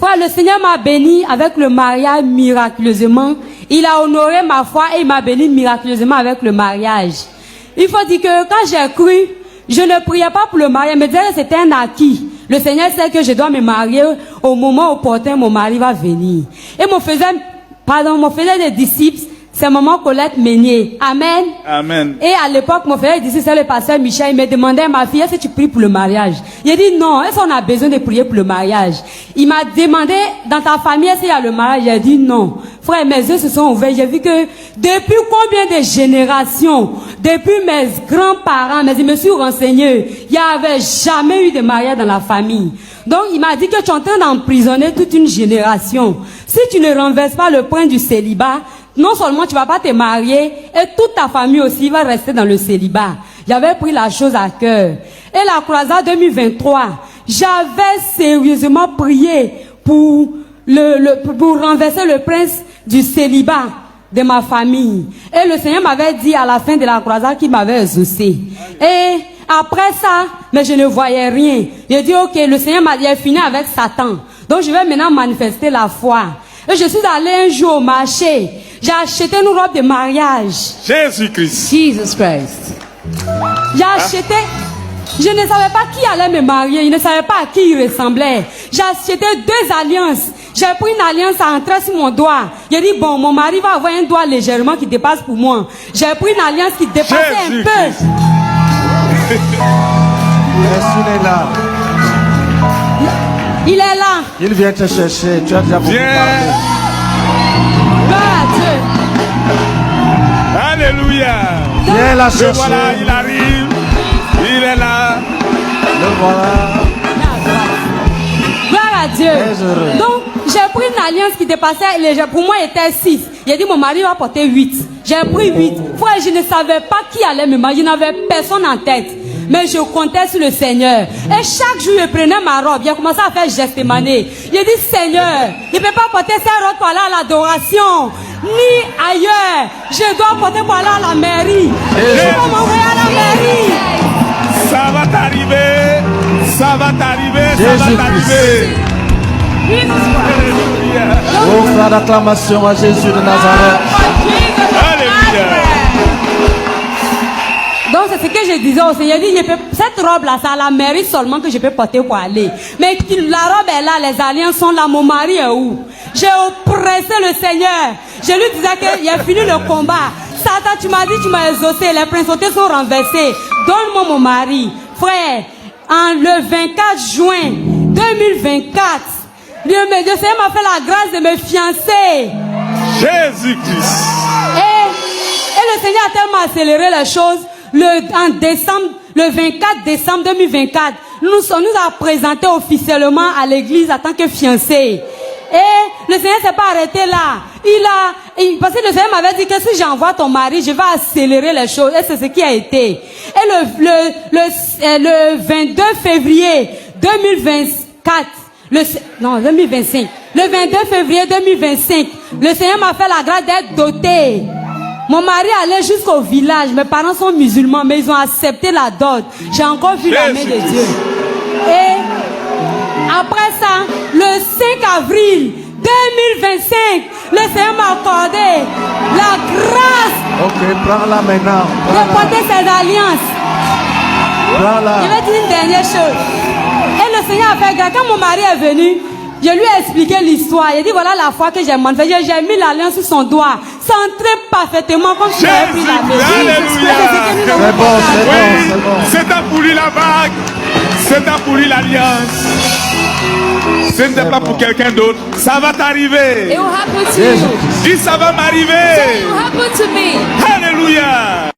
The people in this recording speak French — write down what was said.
Frère, le Seigneur m'a béni avec le mariage miraculeusement. Il a honoré ma foi et il m'a béni miraculeusement avec le mariage. Il faut dire que quand j'ai cru, je ne priais pas pour le mariage, mais c'était un acquis. Le Seigneur sait que je dois me marier au moment opportun, mon mari va venir. Et mon faisait des disciples, c'est maman Colette Meunier. Amen. Amen. Et à l'époque, mon frère disait, c'est le pasteur Michel, il me demandait, ma fille, est-ce que tu pries pour le mariage? Il a dit non, est-ce qu'on a besoin de prier pour le mariage? Il m'a demandé, dans ta famille, est-ce qu'il y a le mariage? J'ai dit non. Frère, mes yeux se sont ouverts, j'ai vu que depuis combien de générations, depuis mes grands-parents, mais je me suis renseigné, il n'y avait jamais eu de mariage dans la famille. Donc, il m'a dit que tu es en train d'emprisonner toute une génération. Si tu ne renverses pas le point du célibat, non seulement tu ne vas pas te marier, et toute ta famille aussi va rester dans le célibat. J'avais pris la chose à cœur. Et la croisade 2023, j'avais sérieusement prié pour renverser le prince du célibat de ma famille. Et le Seigneur m'avait dit à la fin de la croisade qu'il m'avait exaucé. Et après ça, mais je ne voyais rien. J'ai dit, ok, le Seigneur m'a dit, il est fini avec Satan. Donc je vais maintenant manifester la foi. Et je suis allée un jour au marché. J'ai acheté une robe de mariage. Jésus-Christ. Jesus Christ. J'ai acheté. Je ne savais pas qui allait me marier. Je ne savais pas à qui il ressemblait. J'ai acheté 2 alliances. J'ai pris une alliance à entrer sur mon doigt. J'ai dit, bon, mon mari va avoir un doigt légèrement qui dépasse pour moi. J'ai pris une alliance qui dépassait un peu. Il est là. Il est là. Il vient te chercher. Tu as déjà beaucoup parlé. Gloire à Dieu. Alléluia. Viens la chercher. Le voilà, il arrive. Il est là. Le voilà. Gloire à Dieu. Donc, j'ai pris une alliance qui dépassait, pour moi, il était 6. J'ai dit, mon mari va porter 8. J'ai pris 8. Frère, je ne savais pas qui allait me marier. Je n'avais personne en tête. Mais je comptais sur le Seigneur. Et chaque jour, je prenais ma robe. J'ai commencé à faire geste mané. J'ai dit, Seigneur, je ne peux pas porter cette robe pour aller à l'adoration, ni ailleurs. Je dois porter pour aller à la mairie. Je vais m'envoyer à la mairie. Ça va t'arriver. Ça va t'arriver. Ça va t'arriver. Alléluia. Oh, faire l'acclamation à Jésus de Nazareth. Alléluia. Donc c'est ce que je disais au Seigneur. Il dit, cette robe-là, c'est à la mairie seulement que je peux porter pour aller. Mais la robe est là, les alliances sont là, mon mari est où? J'ai oppressé le Seigneur. Je lui disais qu'il a fini le combat. Satan, tu m'as dit, tu m'as exaucé, les principautés sont renversées. Donne-moi mon mari. Frère, le 24 juin 2024, le Seigneur m'a fait la grâce de me fiancer. Jésus-Christ. Et le Seigneur a tellement accéléré les choses. Le 24 décembre 2024, nous a présenté officiellement à l'église en tant que fiancés. Et le Seigneur ne s'est pas arrêté là. Parce que le Seigneur m'avait dit que si j'envoie ton mari, je vais accélérer les choses. Et c'est ce qui a été. Et le 22 février 2024, 2025. Le 22 février 2025, le Seigneur m'a fait la grâce d'être doté. Mon mari allait jusqu'au village. Mes parents sont musulmans, mais ils ont accepté la dot. J'ai encore vu la main de Dieu. Et après ça, le 5 avril 2025, le Seigneur m'a accordé la grâce prends-la maintenant. de porter ses alliances. Prends-la. Je vais dire une dernière chose. Et le Seigneur a fait grâce. Quand mon mari est venu, je lui ai expliqué l'histoire. Il a dit, voilà la foi que j'ai manifestée. J'ai mis l'alliance sur son doigt. Ça entrait parfaitement comme si j'avais pris la maison. Alléluia. C'est bon, c'est bon, c'est bon. C'est ta pour lui la bague. C'est ta pour lui l'alliance. Ce n'est pas pour quelqu'un d'autre. Ça va t'arriver. It will happen to you. Dis, ça va m'arriver. It will happen to me. Alléluia.